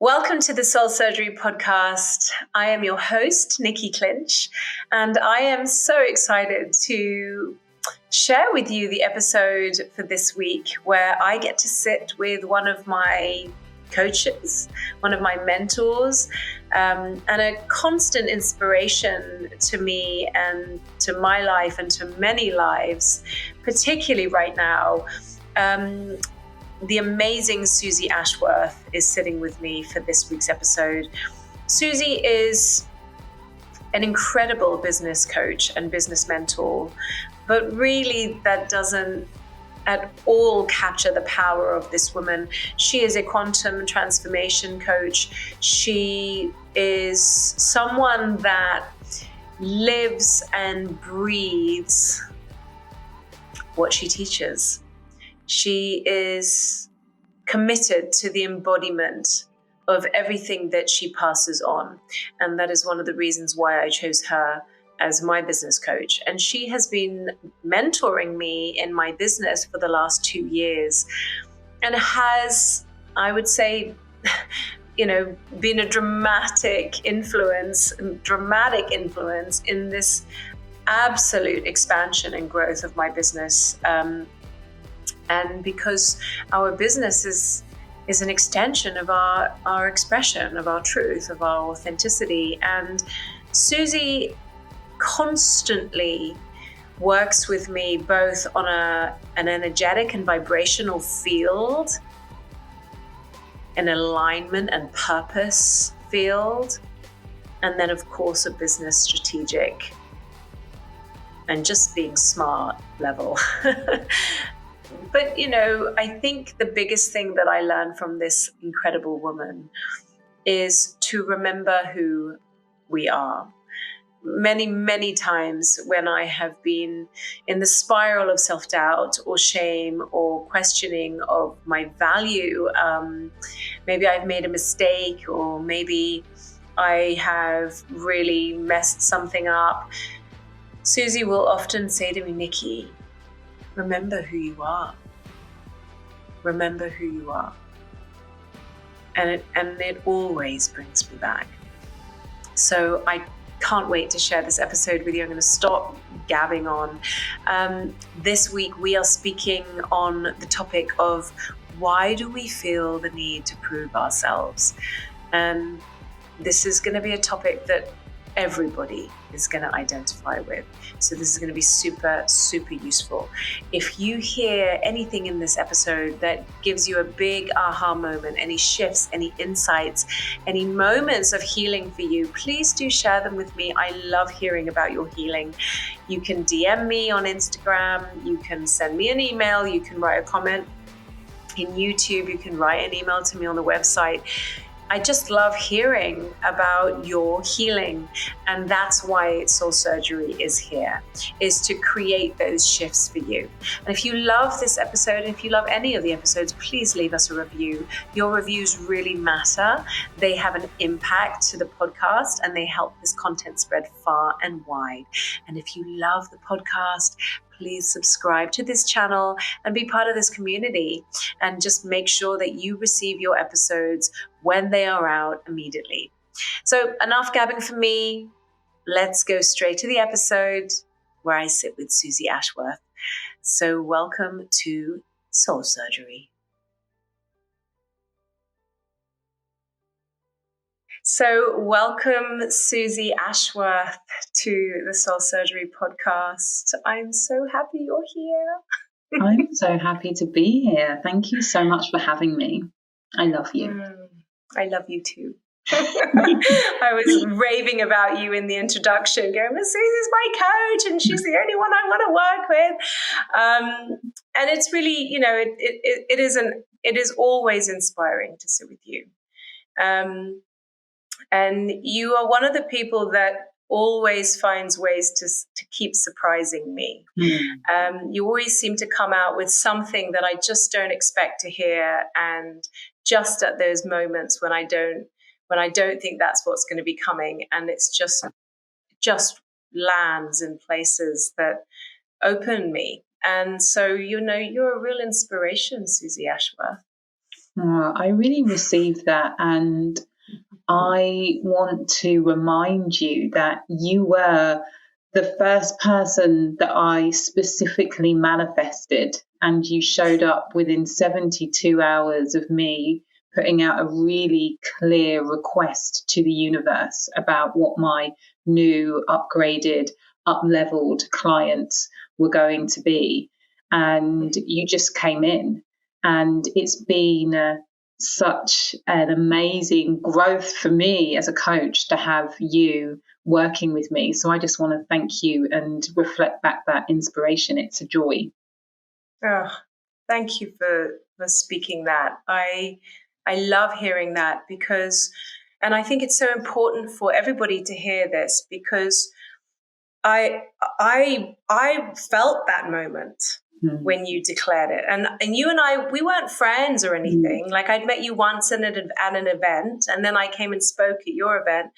Welcome to the Soul Surgery podcast. I am your host, Nikki Clinch, and I am so excited to share with you the episode for this week where I get to sit with one of my coaches, one of my mentors, and a constant inspiration to me and to my life and to many lives, particularly right now. The amazing Suzy Ashworth is sitting with me for this week's episode. Suzy is an incredible business coach and business mentor, but really that doesn't at all capture the power of this woman. She is a quantum transformation coach. She is someone that lives and breathes what she teaches. She is committed to the embodiment of everything that she passes on. And that is one of the reasons why I chose her as my business coach. And she has been mentoring me in my business for the last 2 years and has, I would say, been a dramatic influence in this absolute expansion and growth of my business. And because our business is an extension of our expression, of our truth, of our authenticity. And Suzy constantly works with me both on an energetic and vibrational field, an alignment and purpose field, and then of course a business strategic and just being smart level. But, I think the biggest thing that I learned from this incredible woman is to remember who we are. Many, many times when I have been in the spiral of self-doubt or shame or questioning of my value, maybe I've made a mistake or maybe I have really messed something up, Suzy will often say to me, Nikki, remember who you are. Remember who you are. And it always brings me back. So I can't wait to share this episode with you. I'm going to stop gabbing on. This week we are speaking on the topic of why do we feel the need to prove ourselves? And this is going to be a topic that everybody is going to identify with. So this is going to be super, super useful. If you hear anything in this episode that gives you a big aha moment, any shifts, any insights, any moments of healing for you, please do share them with me. I love hearing about your healing. You can DM me on Instagram. You can send me an email. You can write a comment in YouTube. You can write an email to me on the website. I just love hearing about your healing, and that's why Soul Surgery is here, is to create those shifts for you. And if you love this episode, and if you love any of the episodes, please leave us a review. Your reviews really matter. They have an impact to the podcast, and they help this content spread far and wide. And if you love the podcast, please subscribe to this channel and be part of this community, and just make sure that you receive your episodes when they are out immediately. So enough gabbing for me. Let's go straight to the episode where I sit with Suzy Ashworth. So welcome to Soul Surgery. So welcome, Suzy Ashworth, to the Soul Surgery podcast. I'm so happy you're here. I'm so happy to be here. Thank you so much for having me. I love you. I love you too. I was raving about you in the introduction, going, well, Suzy's my coach and she's the only one I want to work with. And it's really, it is always inspiring to sit with you. And you are one of the people that always finds ways to keep surprising me. You always seem to come out with something that I just don't expect to hear, and just at those moments when I don't think that's what's going to be coming, and it's just lands in places that open me. And so, you're a real inspiration, Suzy Ashworth. I really received that. And I want to remind you that you were the first person that I specifically manifested, and you showed up within 72 hours of me putting out a really clear request to the universe about what my new, upgraded, up-leveled clients were going to be. And you just came in, and it's been such an amazing growth for me as a coach to have you working with me. So I just want to thank you and reflect back that inspiration. It's a joy. Oh, thank you for speaking that. I love hearing that because, and I think it's so important for everybody to hear this because I felt that moment when you declared it, and you and I, we weren't friends or anything. Like I'd met you once at an event, and then I came and spoke at your event,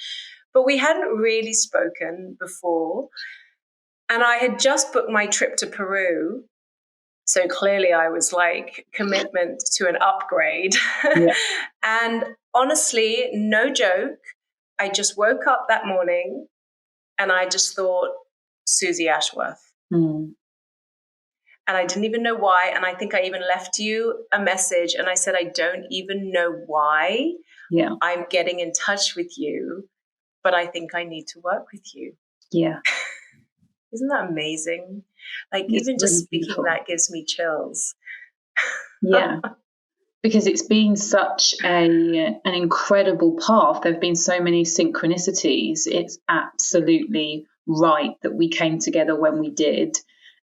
but we hadn't really spoken before. And I had just booked my trip to Peru. So clearly I was like, commitment to an upgrade. Yeah. And honestly, no joke, I just woke up that morning and I just thought, Suzy Ashworth. And I didn't even know why. And I think I even left you a message and I said, I don't even know why I'm getting in touch with you, but I think I need to work with you. Yeah. Isn't that amazing? Like it's even just really speaking beautiful. That gives me chills. Yeah. Because it's been such an incredible path. There have been so many synchronicities. It's absolutely right that we came together when we did.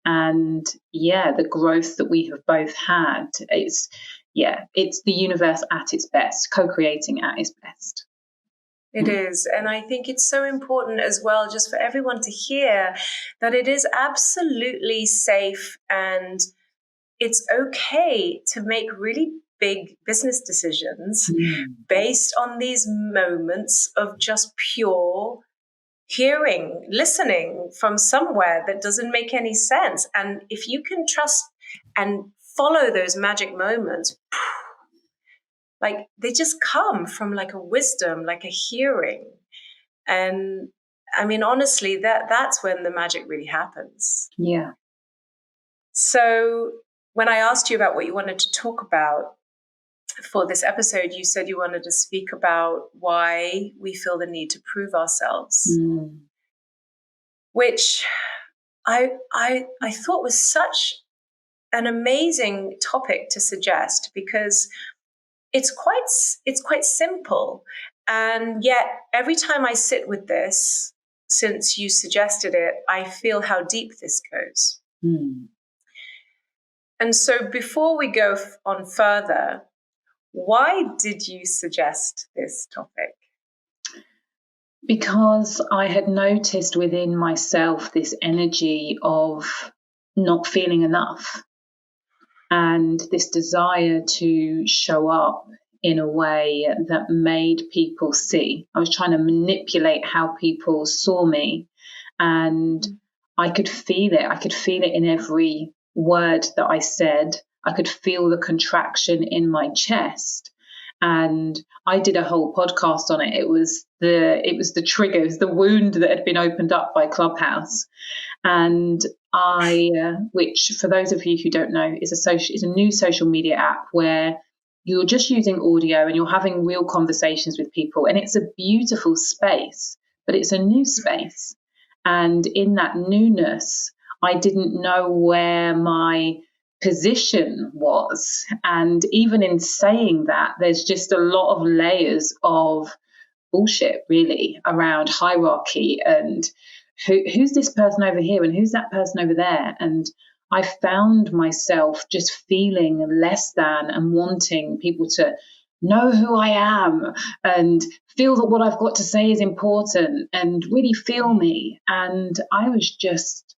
And the growth that we have both had, it's the universe at its best, co-creating at its best. It is. And I think it's so important as well, just for everyone to hear that it is absolutely safe and it's okay to make really big business decisions based on these moments of just pure hearing, listening from somewhere that doesn't make any sense. And if you can trust and follow those magic moments, like they just come from like a wisdom, like a hearing. And I mean, honestly, that's when the magic really happens. Yeah. So when I asked you about what you wanted to talk about for this episode, you said you wanted to speak about why we feel the need to prove ourselves, which I thought was such an amazing topic to suggest because it's quite simple. And yet every time I sit with this, since you suggested it, I feel how deep this goes. And so before we go on further, why did you suggest this topic? Because I had noticed within myself this energy of not feeling enough and this desire to show up in a way that made people see. I was trying to manipulate how people saw me, and I could feel it. I could feel it in every word that I said. I could feel the contraction in my chest. And I did a whole podcast on it. It was the triggers, the wound that had been opened up by Clubhouse. And which for those of you who don't know, is a new social media app where you're just using audio and you're having real conversations with people. And it's a beautiful space, but it's a new space. And in that newness, I didn't know where my position was. And even in saying that, there's just a lot of layers of bullshit, really, around hierarchy and who's this person over here and who's that person over there. And I found myself just feeling less than and wanting people to know who I am and feel that what I've got to say is important and really feel me. And I was just,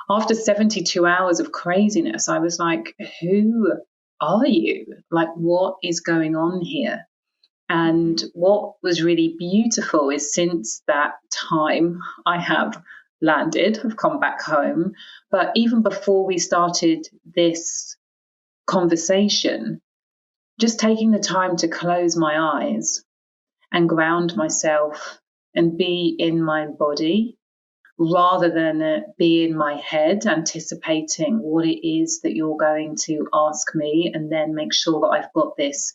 after 72 hours of craziness, I was like, who are you? Like, what is going on here? And what was really beautiful is since that time, I have landed, I've come back home. But even before we started this conversation, just taking the time to close my eyes and ground myself and be in my body rather than be in my head anticipating what it is that you're going to ask me, and then make sure that I've got this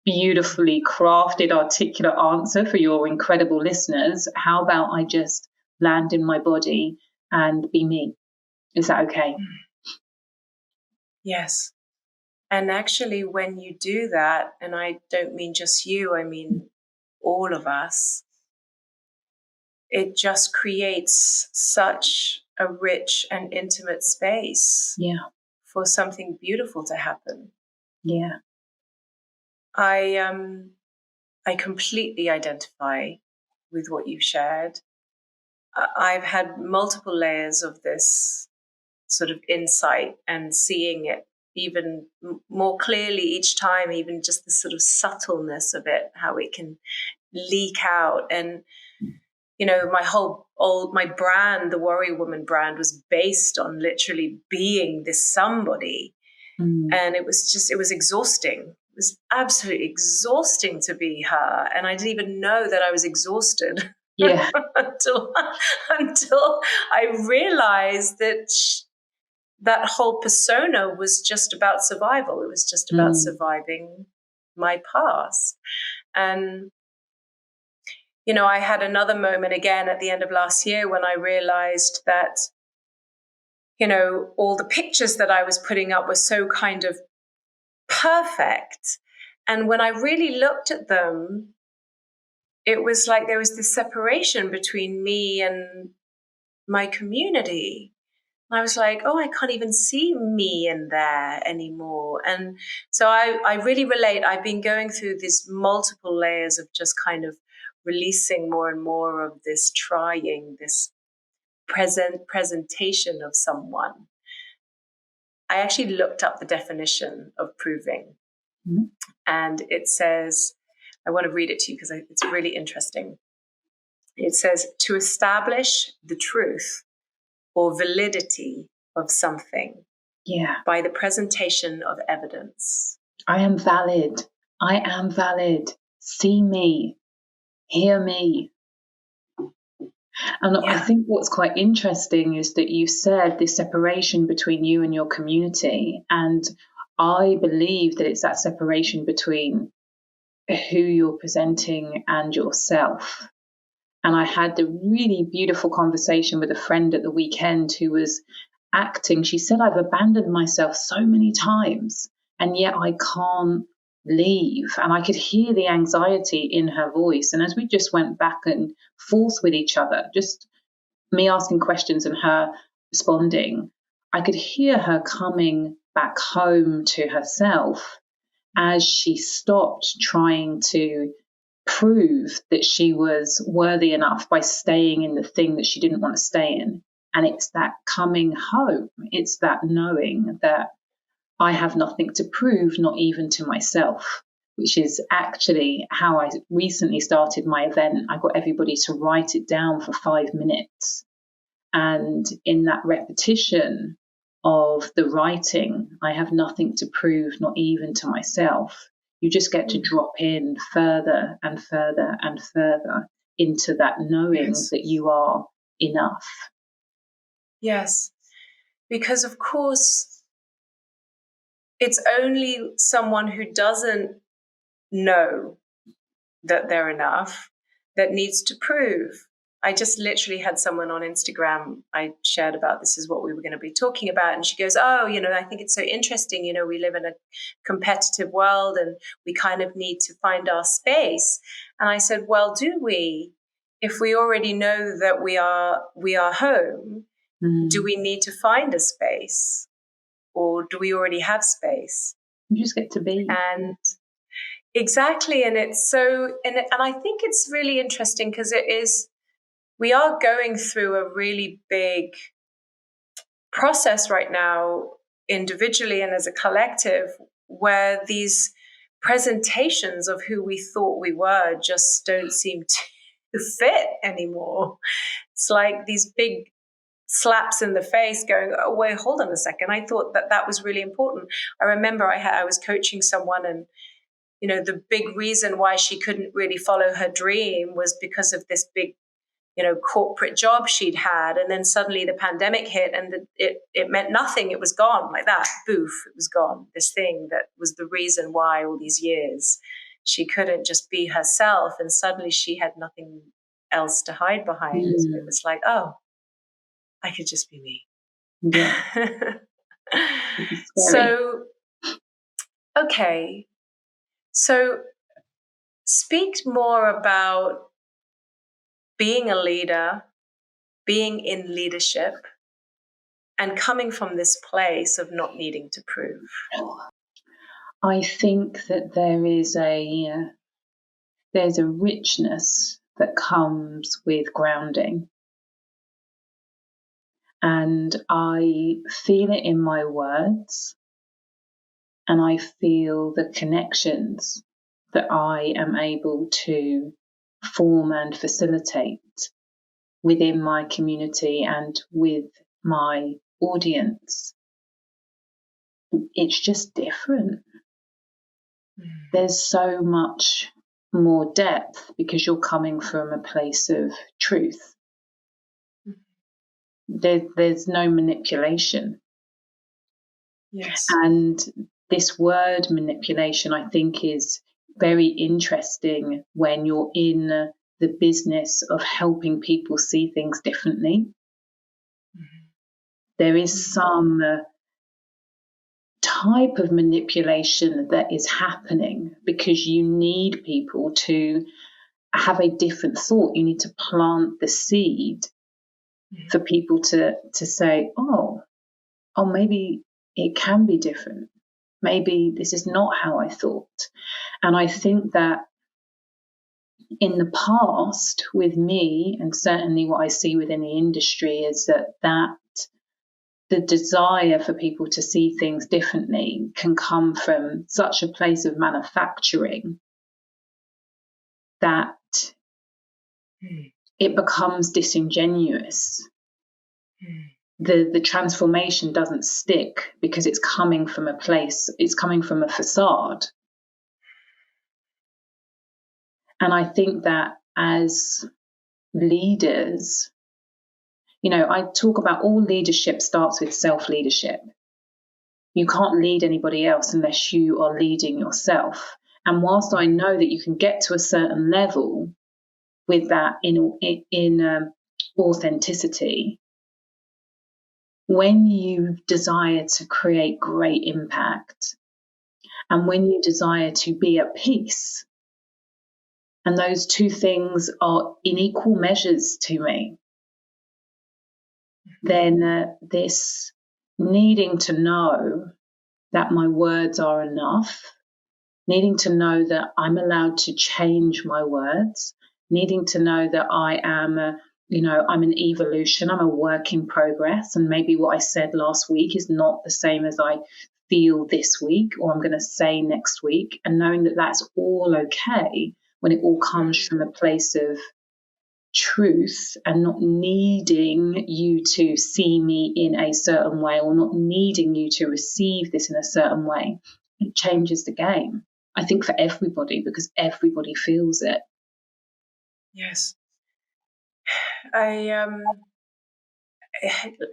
beautifully crafted, articulate answer for your incredible listeners. How about I just land in my body and be me? Is that okay? Yes. And actually, when you do that, and I don't mean just you, I mean all of us, it just creates such a rich and intimate space for something beautiful to happen. Yeah. I completely identify with what you've shared. I've had multiple layers of this sort of insight and seeing it even more clearly each time, even just the sort of subtleness of it, how it can leak out. And, you know, my brand, the Warrior Woman brand, was based on literally being this somebody. And it was exhausting. It was absolutely exhausting to be her. And I didn't even know that I was exhausted. Yeah. until I realized that that whole persona was just about survival. It was just about surviving my past. And, you know, I had another moment again at the end of last year when I realized that, you know, all the pictures that I was putting up were so kind of perfect. And when I really looked at them, it was like there was this separation between me and my community. I was like, oh, I can't even see me in there anymore. And so I really relate. I've been going through these multiple layers of just kind of releasing more and more of this trying, this presentation of someone. I actually looked up the definition of proving. And it says, I want to read it to you because it's really interesting. It says, to establish the truth or validity of something by the presentation of evidence. I am valid. I am valid. See me. Hear me. And I think what's quite interesting is that you said this separation between you and your community. And I believe that it's that separation between who you're presenting and yourself. And I had a really beautiful conversation with a friend at the weekend who was acting. She said, I've abandoned myself so many times, and yet I can't leave. And I could hear the anxiety in her voice. And as we just went back and forth with each other, just me asking questions and her responding, I could hear her coming back home to herself as she stopped trying to prove that she was worthy enough by staying in the thing that she didn't want to stay in. And it's that coming home. It's that knowing that I have nothing to prove, not even to myself, which is actually how I recently started my event. I got everybody to write it down for 5 minutes. And in that repetition of the writing, I have nothing to prove, not even to myself. You just get to drop in further and further and further into that knowing that you are enough. Yes, because of course, it's only someone who doesn't know that they're enough that needs to prove. I just literally had someone on Instagram, I shared about this is what we were going to be talking about. And she goes, oh, you know, I think it's so interesting. You know, we live in a competitive world and we kind of need to find our space. And I said, well, do we? If we already know that we are home, do we need to find a space? Or do we already have space? You just get to be. And exactly. And it's so, and I think it's really interesting because we are going through a really big process right now, individually and as a collective, where these presentations of who we thought we were just don't seem to fit anymore. It's like these big slaps in the face going, oh, wait, hold on a second. I thought that was really important. I remember I was coaching someone and the big reason why she couldn't really follow her dream was because of this big, corporate job she'd had. And then suddenly the pandemic hit, and it meant nothing. It was gone like that. Boof, it was gone. This thing that was the reason why all these years she couldn't just be herself. And suddenly she had nothing else to hide behind. It was like, oh, I could just be me. Yeah. So, okay. So speak more about being a leader, being in leadership, and coming from this place of not needing to prove. I think that there's a richness that comes with grounding. And I feel it in my words, and I feel the connections that I am able to form and facilitate within my community and with my audience. It's just different. There's so much more depth because you're coming from a place of truth. There's no manipulation. Yes. And this word manipulation, I think, is very interesting when you're in the business of helping people see things differently. There is some type of manipulation that is happening because you need people to have a different thought. You need to plant the seed for people to say, oh, maybe it can be different. Maybe this is not how I thought. And I think that in the past with me, and certainly what I see within the industry, is that the desire for people to see things differently can come from such a place of manufacturing that it becomes disingenuous. The transformation doesn't stick because it's coming from a place, it's coming from a facade. And I think that as leaders, I talk about all leadership starts with self-leadership. You can't lead anybody else unless you are leading yourself. And whilst I know that you can get to a certain level with that in authenticity, when you desire to create great impact and when you desire to be at peace, and those two things are in equal measures to me, then this needing to know that my words are enough, needing to know that I'm allowed to change my words, needing to know that I am, I'm an evolution, I'm a work in progress, and maybe what I said last week is not the same as I feel this week or I'm going to say next week, and knowing that that's all okay when it all comes from a place of truth and not needing you to see me in a certain way or not needing you to receive this in a certain way. It changes the game, I think, for everybody, because everybody feels it. Yes.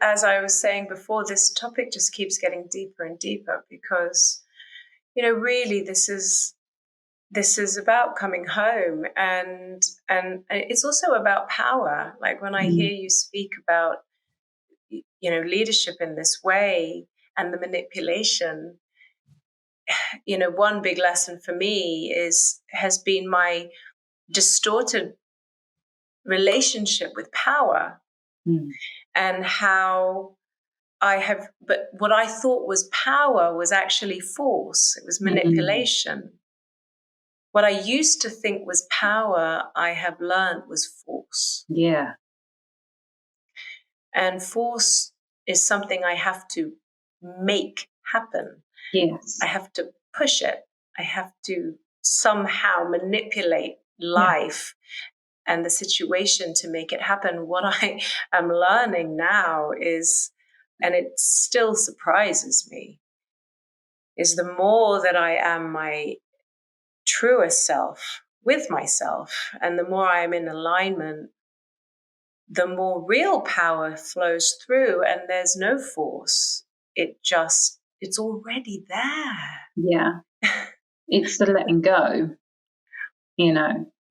As I was saying before, this topic just keeps getting deeper and deeper because, really this is about coming home, and it's also about power. Like when I hear you speak about, leadership in this way and the manipulation, one big lesson for me has been my distorted relationship with power, and how but what I thought was power was actually force. It was manipulation. What I used to think was power, I have learned was force. Yeah. And force is something I have to make happen. Yes. I have to push it. I have to somehow manipulate life and the situation to make it happen. What I am learning now is, and it still surprises me, is the more that I am my truest self with myself. And the more I'm in alignment, the more real power flows through, and there's no force. It's already there. Yeah. It's the letting go,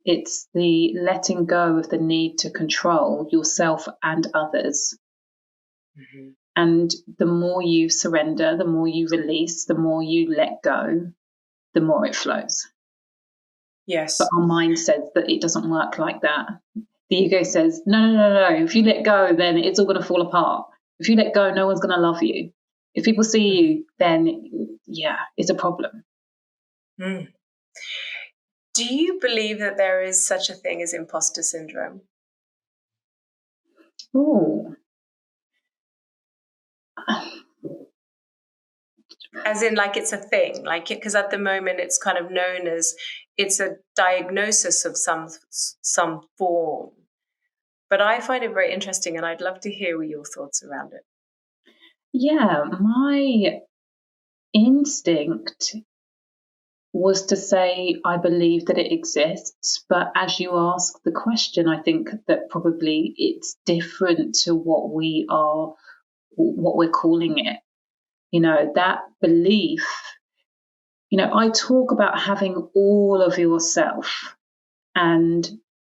it's the letting go of the need to control yourself and others. Mm-hmm. And the more you surrender, the more you release, the more you let go, the more it flows. Yes. But our mind says that it doesn't work like that. The ego says, no. If you let go, then it's all going to fall apart. If you let go, no one's going to love you. If people see you, then, yeah, it's a problem. Mm. Do you believe that there is such a thing as imposter syndrome? Oh. As in, like, it's a thing, like, because at the moment it's kind of known as, it's a diagnosis of some form. But I find it very interesting, and I'd love to hear your thoughts around it. Yeah, my instinct was to say I believe that it exists, but as you ask the question, I think that probably it's different to what we're calling it. That belief, I talk about having all of yourself, and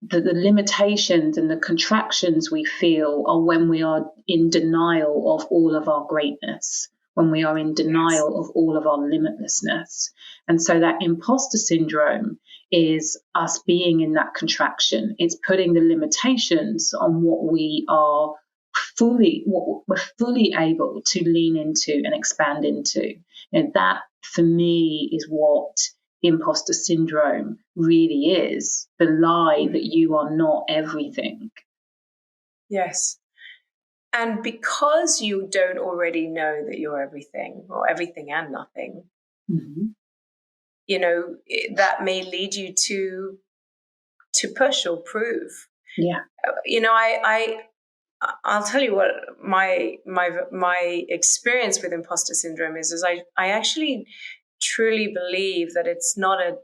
the limitations and the contractions we feel are when we are in denial of all of our greatness, when we are in denial of all of our limitlessness. And so that imposter syndrome is us being in that contraction. It's putting the limitations on what we're fully able to lean into and expand into. That for me is what imposter syndrome really is, the lie that you are not everything. Yes. And because you don't already know that you're everything, or everything and nothing, Mm-hmm. That may lead you to push or prove. Yeah. I'll tell you what my experience with imposter syndrome is I actually truly believe that it's not a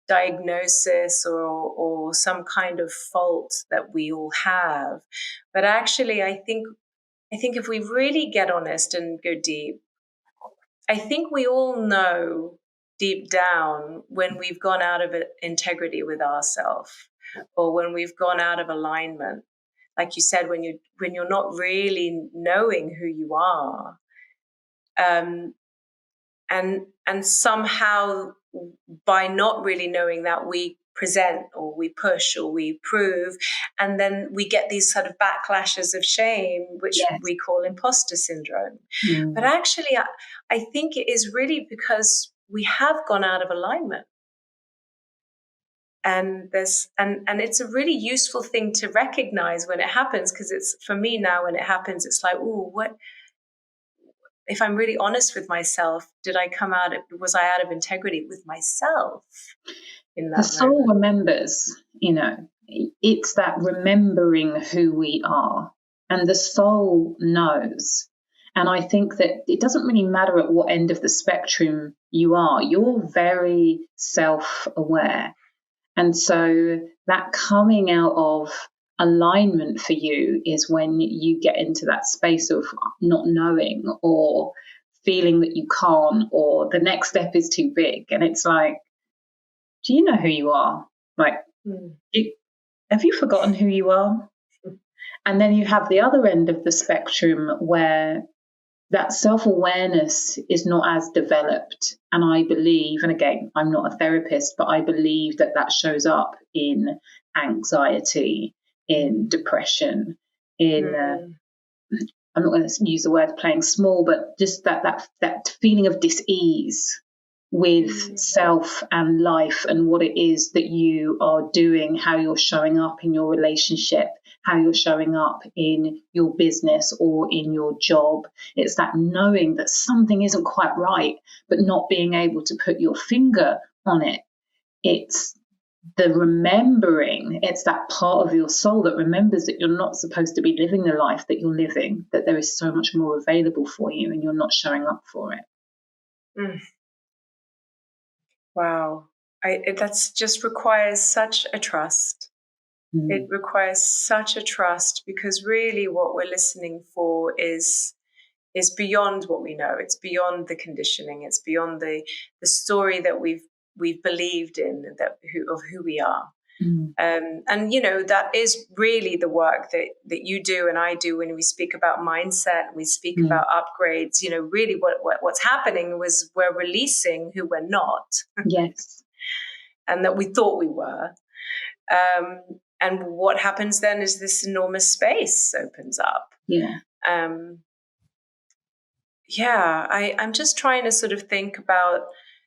diagnosis or some kind of fault that we all have, but actually I think if we really get honest and go deep, I think we all know deep down when we've gone out of integrity with ourselves, or when we've gone out of alignment. Like you said, when you're not really knowing who you are, and somehow by not really knowing that, we present or we push or we prove, and then we get these sort of backlashes of shame, which we call imposter syndrome. But actually I think it is really because we have gone out of alignment, and it's a really useful thing to recognize when it happens, because it's, for me now, when it happens, it's like, oh, what if I'm really honest with myself? Was I out of integrity with myself in that the soul moment? remembers, it's that remembering who we are, and the soul knows. And I think that it doesn't really matter at what end of the spectrum you are, you're very self-aware. And so that coming out of alignment for you is when you get into that space of not knowing, or feeling that you can't, or the next step is too big. And it's like, do you know who you are? Like, have you forgotten who you are? And then you have the other end of the spectrum where that self-awareness is not as developed. And I believe, and again, I'm not a therapist, but I believe that shows up in anxiety, in depression, in I'm not going to use the word playing small, but just that feeling of dis-ease with self and life, and what it is that you are doing, how you're showing up in your relationship, how you're showing up in your business or in your job. It's that knowing that something isn't quite right, but not being able to put your finger on it. It's the remembering, it's that part of your soul that remembers that you're not supposed to be living the life that you're living, that there is so much more available for you and you're not showing up for it. Wow. That's just requires such a trust. It requires such a trust, because really what we're listening for is beyond what we know. It's beyond the conditioning. It's beyond the story that we've believed in, of who we are. And that is really the work that you do and I do when we speak about mindset, we speak about upgrades. Really what's happening was we're releasing who we're not. Yes. And that we thought we were. And what happens then is this enormous space opens up. Yeah. I'm just trying to sort of think about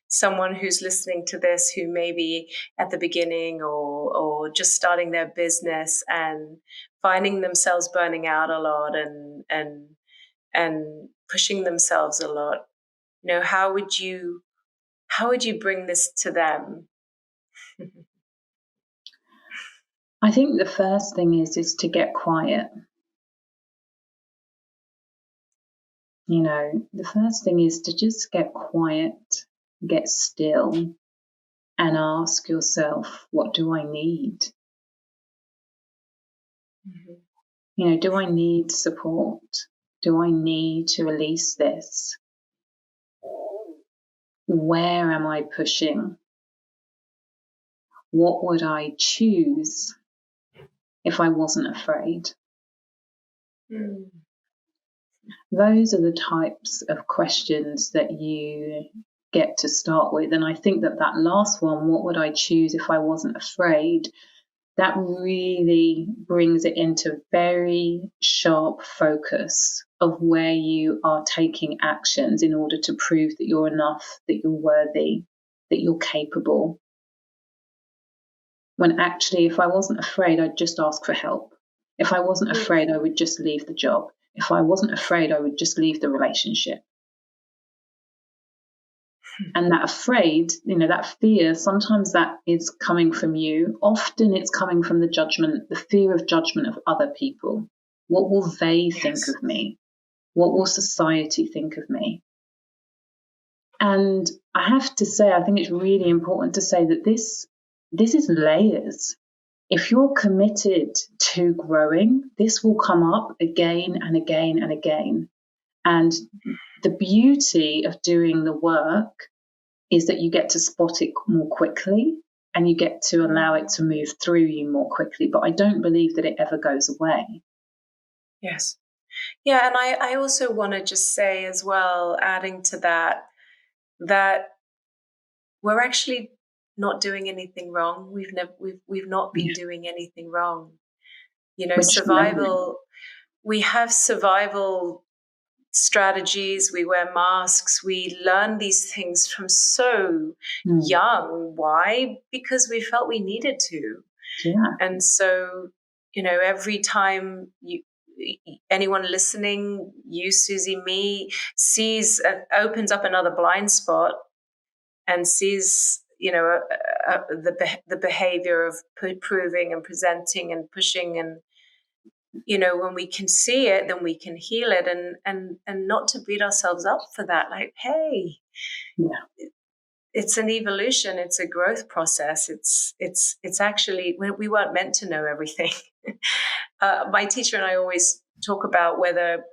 someone who's listening to this, who may be at the beginning or just starting their business and finding themselves burning out a lot and pushing themselves a lot. How would you bring this to them? I think the first thing is to get quiet. The first thing is to just get quiet, get still, and ask yourself, what do I need? Do I need support? Do I need to release this? Where am I pushing? What would I choose if I wasn't afraid? Those are the types of questions that you get to start with. And I think that last one, what would I choose if I wasn't afraid? That really brings it into very sharp focus of where you are taking actions in order to prove that you're enough, that you're worthy, that you're capable. When actually, if I wasn't afraid, I'd just ask for help. If I wasn't afraid, I would just leave the job. If I wasn't afraid, I would just leave the relationship. And that afraid, that fear, sometimes that is coming from you. Often it's coming from the judgment, the fear of judgment of other people. What will they think of me? What will society think of me? And I have to say, I think it's really important to say that this is layers. If you're committed to growing, this will come up again and again and again. And the beauty of doing the work is that you get to spot it more quickly and you get to allow it to move through you more quickly. But I don't believe that it ever goes away. Yes. Yeah, and I also want to just say as well, adding to that we're actually not doing anything wrong. We've not been doing anything wrong. Survival. We have survival strategies. We wear masks. We learn these things from so young. Why? Because we felt we needed to. Yeah. And so, every time anyone listening, you, Suzy, me, opens up another blind spot and sees, the behavior of proving and presenting and pushing, and when we can see it, then we can heal it, and not to beat ourselves up for that. Like, hey, it's an evolution. It's a growth process. It's actually, we weren't meant to know everything. My teacher and I always talk about whether,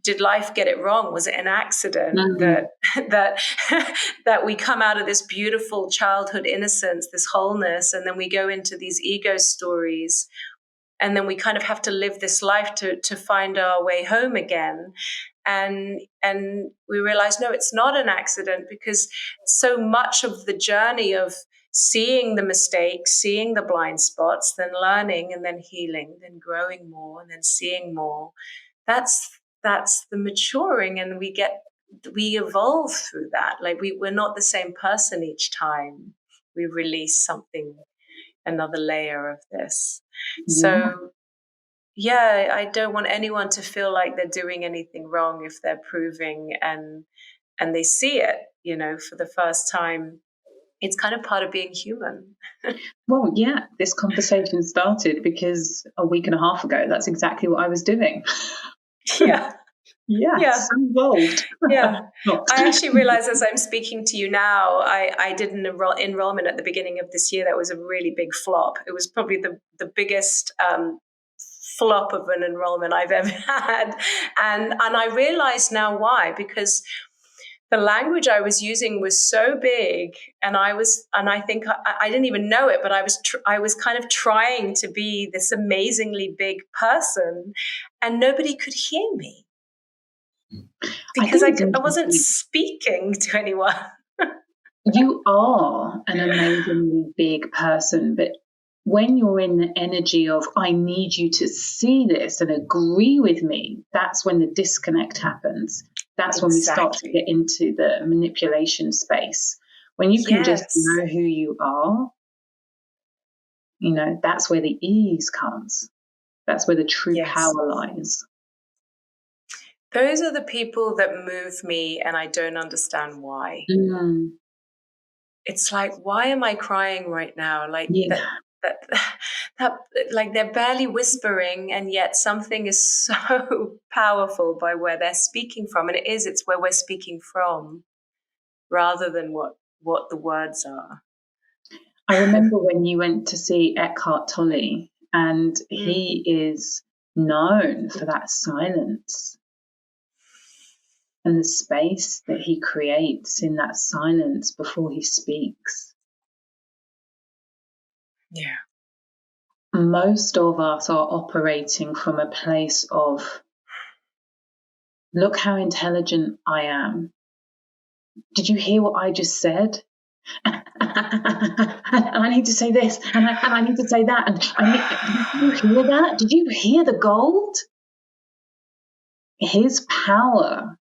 did life get it wrong? Was it an accident that we come out of this beautiful childhood innocence, this wholeness, and then we go into these ego stories, and then we kind of have to live this life to find our way home again. And we realize, no, it's not an accident, because so much of the journey of seeing the mistakes, seeing the blind spots, then learning, and then healing, then growing more, and then seeing more, that's the maturing, and we evolve through that. Like, we're not the same person each time we release something, another layer of this. So I don't want anyone to feel like they're doing anything wrong if they're proving and they see it, for the first time. It's kind of part of being human. Well, yeah, this conversation started because a week and a half ago, that's exactly what I was doing. Yeah. Yeah, so involved. Yeah. Not. I actually realize as I'm speaking to you now, I did an enrollment at the beginning of this year that was a really big flop. It was probably the biggest flop of an enrollment I've ever had. And I realize now why, because the language I was using was so big, and I think I didn't even know it, but I was kind of trying to be this amazingly big person, and nobody could hear me because I wasn't speaking to anyone. You are an amazingly big person, but when you're in the energy of, I need you to see this and agree with me, that's when the disconnect happens. That's when we start to get into the manipulation space. When you can just know who you are, that's where the ease comes. That's where the true power lies. Those are the people that move me, and I don't understand why. It's like, why am I crying right now? Like that, like they're barely whispering, and yet something is so powerful by where they're speaking from. And it's where we're speaking from rather than what the words are. I remember when you went to see Eckhart Tolle, and he is known for that silence and the space that he creates in that silence before he speaks. Yeah. Most of us are operating from a place of, look how intelligent I am. Did you hear what I just said? And I need to say this, and I need to say that. And did you hear that? Did you hear the gold? His power,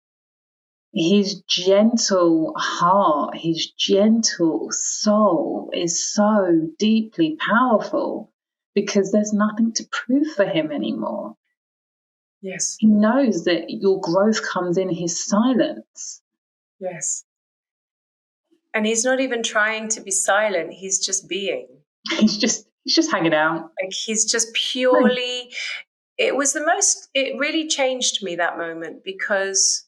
his gentle heart, his gentle soul is so deeply powerful because there's nothing to prove for him anymore. Yes. He knows that your growth comes in his silence. Yes. And he's not even trying to be silent. He's just being. He's just hanging out. Like he's just purely, it really changed me that moment because,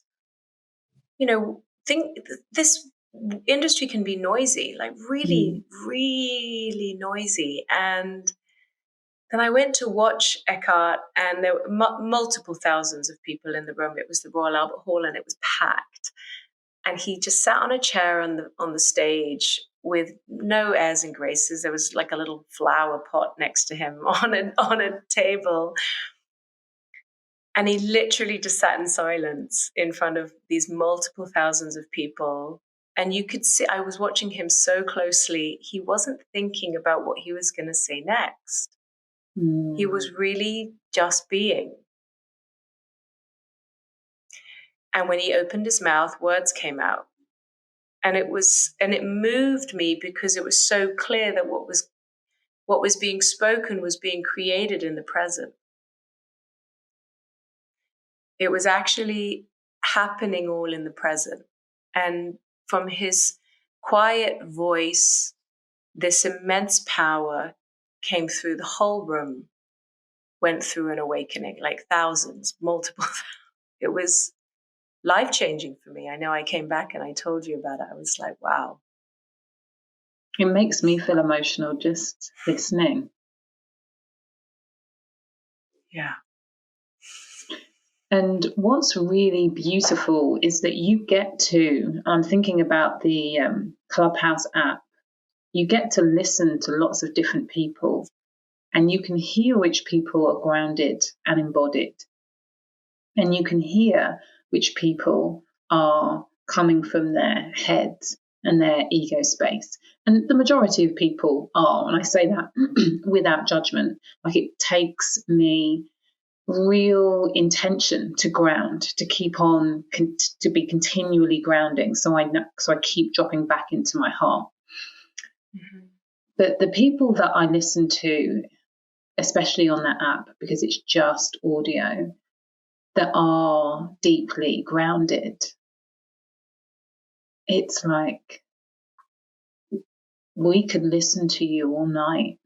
this industry can be noisy, like really, really noisy. And then I went to watch Eckhart, and there were multiple thousands of people in the room. It was the Royal Albert Hall, and it was packed. And he just sat on a chair on the stage with no airs and graces. There was like a little flower pot next to him on a table. And he literally just sat in silence in front of these multiple thousands of people. And you could see, I was watching him so closely. He wasn't thinking about what he was going to say next. He was really just being. And when he opened his mouth, words came out. And it moved me because it was so clear that what was being spoken was being created in the present. It was actually happening all in the present. And from his quiet voice, this immense power came through the whole room, went through an awakening, like thousands, multiple. It was life-changing for me. I know I came back and I told you about it. I was like, wow. It makes me feel emotional just listening. Yeah. And what's really beautiful is that you get to, I'm thinking about the Clubhouse app, you get to listen to lots of different people, and you can hear which people are grounded and embodied. And you can hear which people are coming from their heads and their ego space. And the majority of people are, and I say that without judgment, like it takes me real intention to ground, to keep on, to be continually grounding. So I keep dropping back into my heart. Mm-hmm. But the people that I listen to, especially on that app, because it's just audio, that are deeply grounded, it's like we could listen to you all night.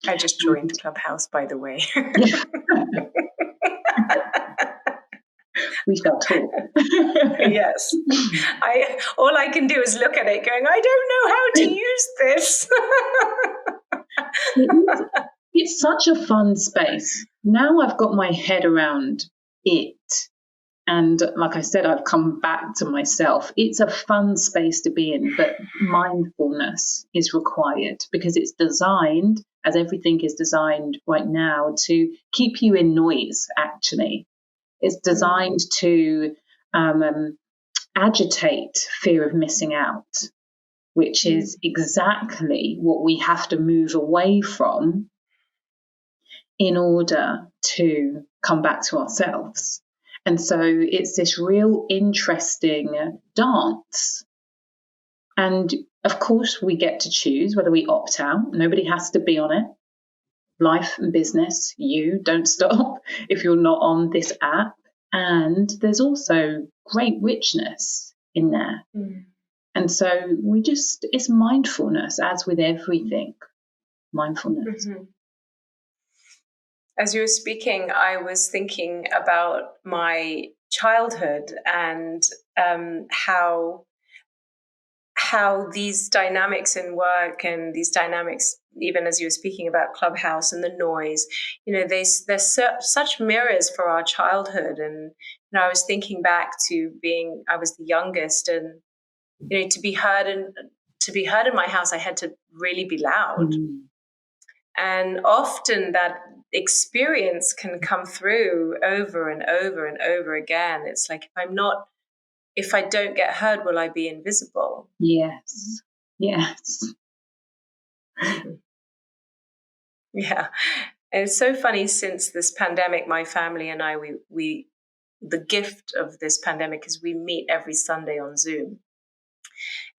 I just joined Clubhouse, by the way. We shall talk. Yes. All I can do is look at it going, I don't know how to use this. It's such a fun space. Now I've got my head around it. And like I said, I've come back to myself. It's a fun space to be in, but mindfulness is required because it's designed, as everything is designed right now, to keep you in noise, actually. It's designed to agitate fear of missing out, which is exactly what we have to move away from in order to come back to ourselves. And so it's this real interesting dance. And of course, we get to choose whether we opt out. Nobody has to be on it. Life and business, you don't stop if you're not on this app. And there's also great richness in there. And so it's mindfulness, as with everything, mindfulness. As you were speaking, I was thinking about my childhood and how these dynamics in work and these dynamics, even as you were speaking about Clubhouse and the noise, they're such mirrors for our childhood. And I was thinking back to I was the youngest, and to be heard in my house, I had to really be loud. And often that experience can come through over and over and over again. It's like, if I don't get heard, will I be invisible? Yes. Yeah. And it's so funny, since this pandemic, my family and I, the gift of this pandemic is we meet every Sunday on Zoom.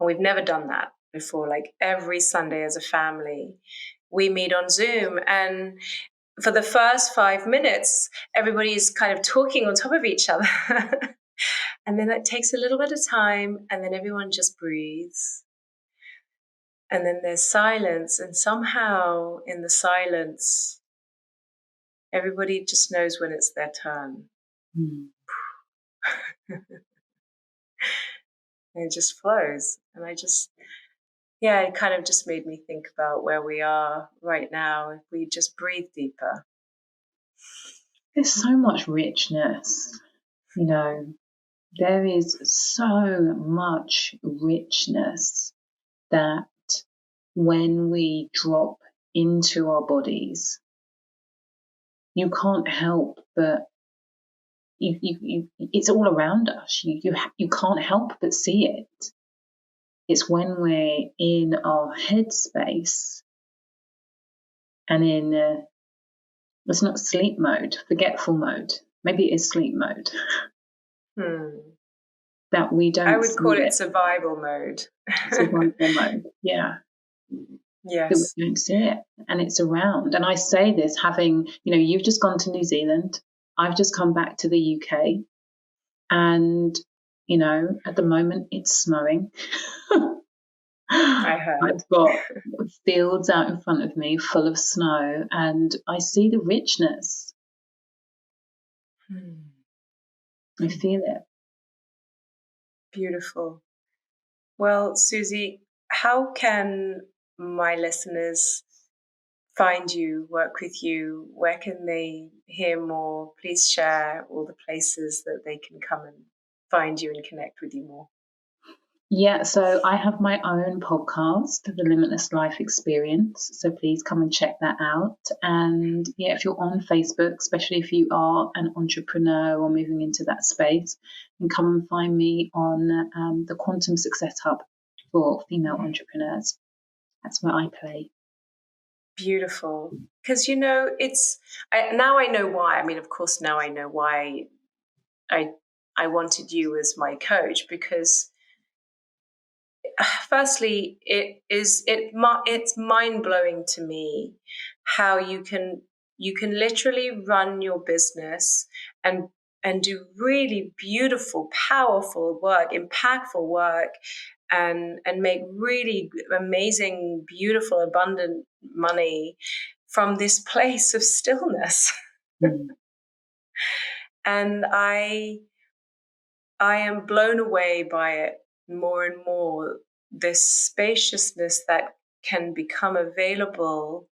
And we've never done that before. Like every Sunday as a family, we meet on Zoom. And for the first 5 minutes, everybody is kind of talking on top of each other. And then it takes a little bit of time, and then everyone just breathes. And then there's silence. And somehow in the silence, everybody just knows when it's their turn. And it just flows. And it kind of just made me think about where we are right now if we just breathe deeper. There's so much richness, there is so much richness that when we drop into our bodies, you can't help but it's all around us. You can't help but see it. It's when we're in our headspace and in it's not sleep mode, forgetful mode. Maybe it is sleep mode. That we don't. I would call it survival mode. Survival mode, yeah. Yes. That we don't see it, and it's around. And I say this having, you've just gone to New Zealand. I've just come back to the UK, and at the moment it's snowing. I heard. I've got fields out in front of me full of snow, and I see the richness. I feel it. Beautiful. Well, Suzy, how can my listeners find you, work with you? Where can they hear more? Please share all the places that they can come and find you and connect with you more. Yeah, so I have my own podcast, The Limitless Life Experience. So please come and check that out. And yeah, if you're on Facebook, especially if you are an entrepreneur or moving into that space, then come and find me on the Quantum Success Hub for female entrepreneurs. That's where I play. Beautiful. Because, now I know why. I mean, of course, now I know why I wanted you as my coach, because firstly, it's mind-blowing to me how you can literally run your business and do really beautiful, powerful work, impactful work, and make really amazing, beautiful, abundant money from this place of stillness. And I am blown away by it more and more, this spaciousness that can become available,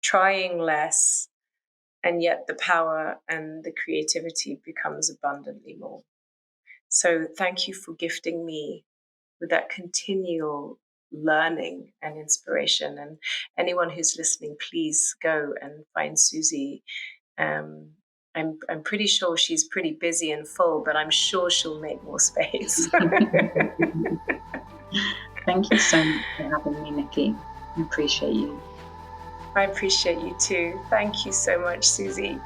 trying less, and yet the power and the creativity becomes abundantly more. So thank you for gifting me with that continual learning and inspiration. And anyone who's listening, please go and find Suzy. I'm pretty sure she's pretty busy and full, but I'm sure she'll make more space. Thank you so much for having me, Nikki. I appreciate you. I appreciate you too. Thank you so much, Suzy.